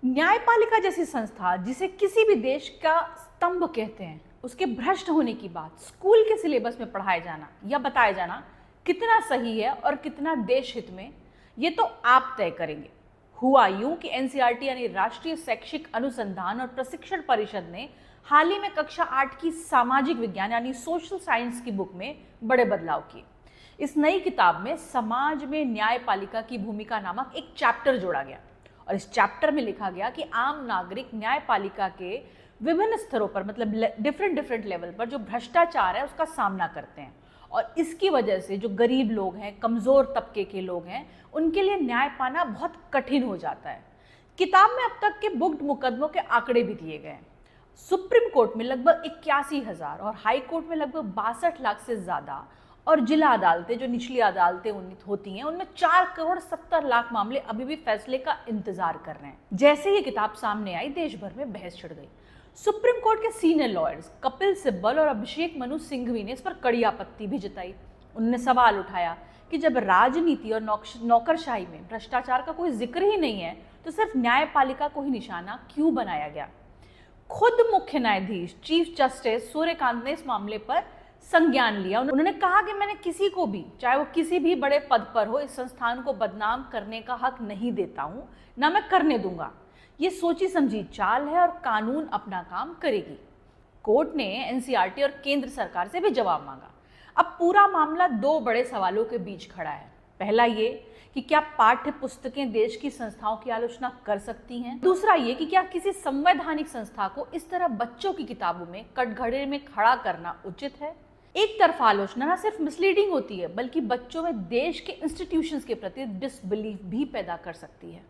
न्यायपालिका जैसी संस्था जिसे किसी भी देश का स्तंभ कहते हैं, उसके भ्रष्ट होने की बात स्कूल के सिलेबस में पढ़ाया जाना या बताया जाना कितना सही है और कितना देश हित में, ये तो आप तय करेंगे। हुआ यूं कि एनसीईआरटी यानी राष्ट्रीय शैक्षिक अनुसंधान और प्रशिक्षण परिषद ने हाल ही में कक्षा 8 की सामाजिक विज्ञान यानी सोशल साइंस की बुक में बड़े बदलाव किए। इस नई किताब में समाज में न्यायपालिका की भूमिका नामक एक चैप्टर जोड़ा गया और इस चैप्टर में लिखा गया कि आम नागरिक न्यायपालिका के विभिन्न स्तरों पर, मतलब डिफरेंट लेवल पर जो भ्रष्टाचार है उसका सामना करते हैं और इसकी वजह से जो गरीब लोग हैं, कमजोर तबके के लोग हैं, उनके लिए न्याय पाना बहुत कठिन हो जाता है। किताब में अब तक के बुक्ड मुकदमों के आंकड़े भी दिए गए हैं। सुप्रीम कोर्ट में लगभग 81,000 और हाई कोर्ट में लगभग 62 लाख से ज्यादा और जिला अदालतें, जो निचली अदालतें होती हैं, उनमें 4 करोड़ 70 लाख मामले अभी भी फैसले का इंतजार कर रहे हैं। जैसे ये किताब सामने आई, देश भर में बहस छिड़ गई। सुप्रीम कोर्ट के सीनियर लॉयर्स कपिल सिब्बल और अभिषेक मनु सिंघवी ने इस पर कड़ी आपत्ति भी जताई। उन्होंने सवाल उठाया कि जब राजनीति और नौकरशाही में भ्रष्टाचार का कोई जिक्र ही नहीं है तो सिर्फ न्यायपालिका को ही निशाना क्यों बनाया गया। खुद मुख्य न्यायाधीश चीफ जस्टिस सूर्यकांत ने इस मामले पर संज्ञान लिया। उन्होंने कहा कि मैंने किसी को भी, चाहे वो किसी भी बड़े पद पर हो, इस संस्थान को बदनाम करने का हक नहीं देता हूं, ना मैं करने दूंगा। ये सोची समझी चाल है और कानून अपना काम करेगी। कोर्ट ने एनसीईआरटी और केंद्र सरकार से भी जवाब मांगा। अब पूरा मामला 2 बड़े सवालों के बीच खड़ा है। पहला ये कि क्या पाठ्य पुस्तकें देश की संस्थाओं की आलोचना कर सकती हैं? दूसरा ये कि क्या किसी संवैधानिक संस्था को इस तरह बच्चों की किताबों में कटघरे में खड़ा करना उचित है? एक तरफा आलोचना न सिर्फ मिसलीडिंग होती है, बल्कि बच्चों में देश के इंस्टीट्यूशंस के प्रति डिसबिलीफ भी पैदा कर सकती है।